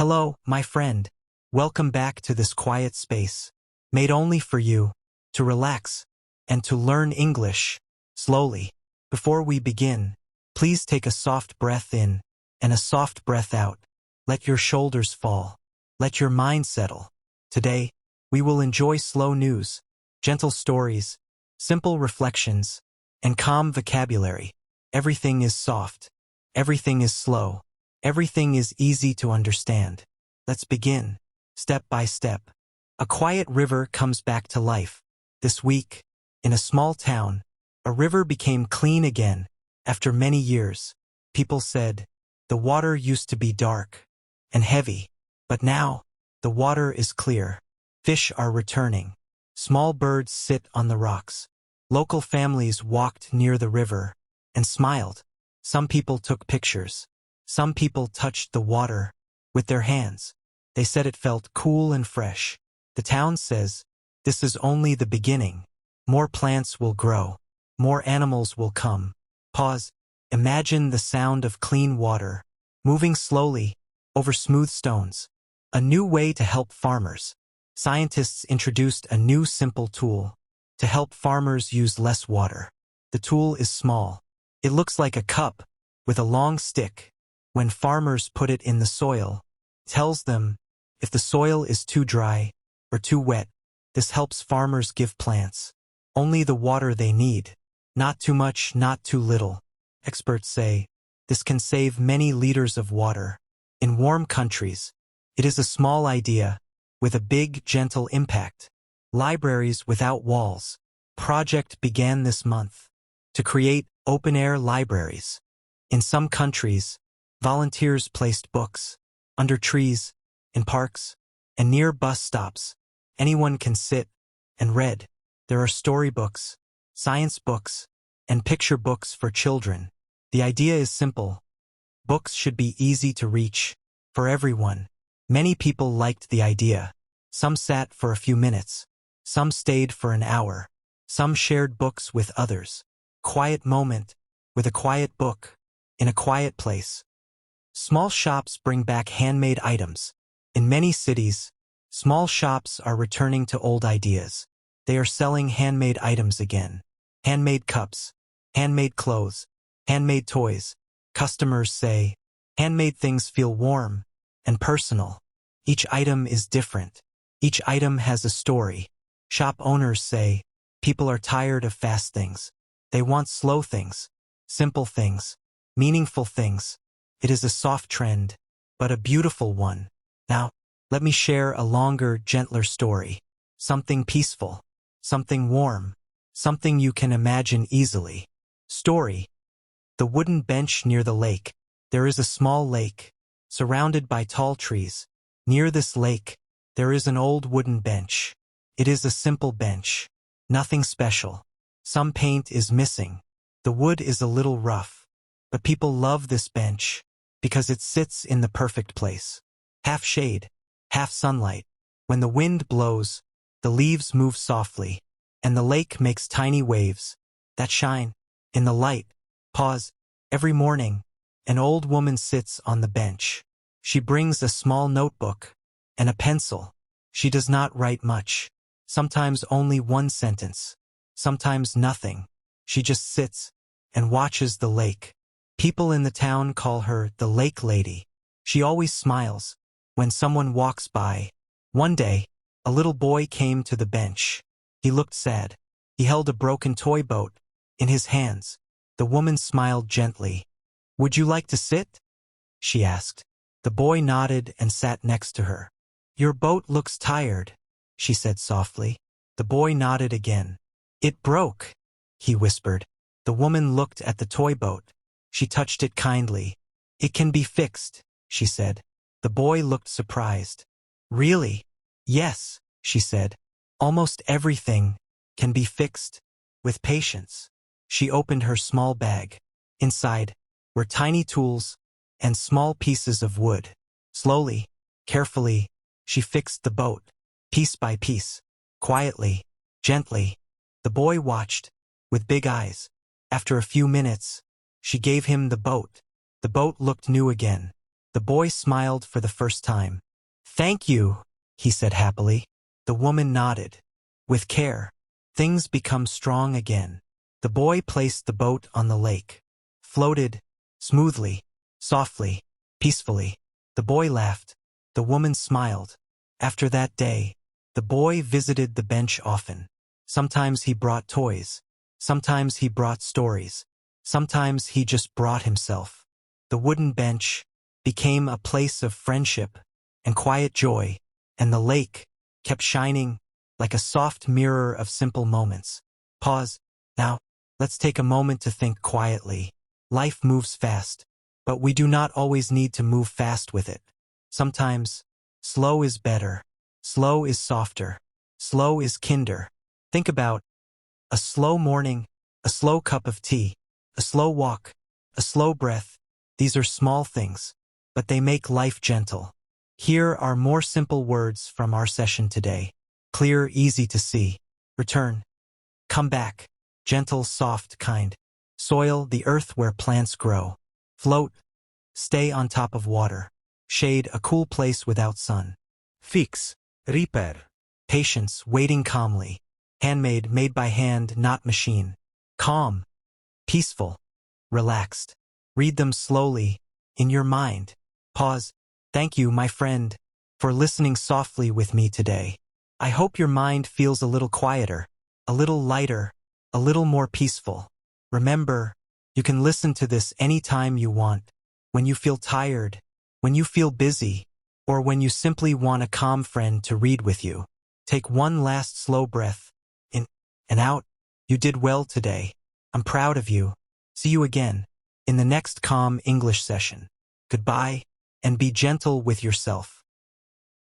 Hello, my friend. Welcome back to this quiet space, made only for you, to relax, and to learn English, slowly. Before we begin, please take a soft breath in, and a soft breath out. Let your shoulders fall. Let your mind settle. Today, we will enjoy slow news, gentle stories, simple reflections, and calm vocabulary. Everything is soft. Everything is slow. Everything is easy to understand. Let's begin, step by step. A quiet river comes back to life. This week, in a small town, a river became clean again. After many years, people said, the water used to be dark and heavy, but now, the water is clear. Fish are returning. Small birds sit on the rocks. Local families walked near the river and smiled. Some people took pictures. Some people touched the water with their hands. They said it felt cool and fresh. The town says, this is only the beginning. More plants will grow. More animals will come. Pause. Imagine the sound of clean water, moving slowly over smooth stones. A new way to help farmers. Scientists introduced a new simple tool to help farmers use less water. The tool is small. It looks like a cup with a long stick. When farmers put it in the soil, it tells them if the soil is too dry or too wet. This helps farmers give plants only the water they need. Not too much, not too little. Experts say this can save many liters of water. In warm countries, it is a small idea with a big, gentle impact. Libraries without walls. Project began this month to create open-air libraries. In some countries, volunteers placed books under trees, in parks, and near bus stops. Anyone can sit and read. There are storybooks, science books, and picture books for children. The idea is simple. Books should be easy to reach for everyone. Many people liked the idea. Some sat for a few minutes. Some stayed for an hour. Some shared books with others. Quiet moment with a quiet book in a quiet place. Small shops bring back handmade items. In many cities, small shops are returning to old ideas. They are selling handmade items again. Handmade cups, handmade clothes, handmade toys. Customers say, handmade things feel warm and personal. Each item is different. Each item has a story. Shop owners say, people are tired of fast things. They want slow things, simple things, meaningful things. It is a soft trend, but a beautiful one. Now, let me share a longer, gentler story. Something peaceful, something warm, something you can imagine easily. Story. The wooden bench near the lake. There is a small lake, surrounded by tall trees. Near this lake, there is an old wooden bench. It is a simple bench. Nothing special. Some paint is missing. The wood is a little rough. But people love this bench because it sits in the perfect place. Half shade, half sunlight. When the wind blows, the leaves move softly, and the lake makes tiny waves that shine in the light. Pause. Every morning, an old woman sits on the bench. She brings a small notebook and a pencil. She does not write much. Sometimes only one sentence. Sometimes nothing. She just sits and watches the lake. People in the town call her the Lake Lady. She always smiles when someone walks by. One day, a little boy came to the bench. He looked sad. He held a broken toy boat in his hands. The woman smiled gently. Would you like to sit? She asked. The boy nodded and sat next to her. Your boat looks tired, she said softly. The boy nodded again. It broke, he whispered. The woman looked at the toy boat. She touched it kindly. It can be fixed, she said. The boy looked surprised. Really? Yes, she said. Almost everything can be fixed with patience. She opened her small bag. Inside were tiny tools and small pieces of wood. Slowly, carefully, she fixed the boat, piece by piece, quietly, gently. The boy watched with big eyes. After a few minutes, she gave him the boat. The boat looked new again. The boy smiled for the first time. "Thank you," he said happily. The woman nodded. With care, things become strong again. The boy placed the boat on the lake. Floated, smoothly, softly, peacefully. The boy laughed. The woman smiled. After that day, the boy visited the bench often. Sometimes he brought toys. Sometimes he brought stories. Sometimes he just brought himself. The wooden bench became a place of friendship and quiet joy, and the lake kept shining like a soft mirror of simple moments. Pause. Now, let's take a moment to think quietly. Life moves fast, but we do not always need to move fast with it. Sometimes, slow is better. Slow is softer. Slow is kinder. Think about a slow morning, a slow cup of tea, a slow walk, a slow breath. These are small things, but they make life gentle. Here are more simple words from our session today. Clear, easy to see. Return. Come back. Gentle, soft, kind. Soil, the earth where plants grow. Float. Stay on top of water. Shade, a cool place without sun. Fix. Repair. Patience, waiting calmly. Handmade, made by hand, not machine. Calm. Peaceful. Relaxed. Read them slowly, in your mind. Pause. Thank you, my friend, for listening softly with me today. I hope your mind feels a little quieter, a little lighter, a little more peaceful. Remember, you can listen to this anytime you want, when you feel tired, when you feel busy, or when you simply want a calm friend to read with you. Take one last slow breath, in and out. You did well today. I'm proud of you. See you again in the next calm English session. Goodbye, and be gentle with yourself.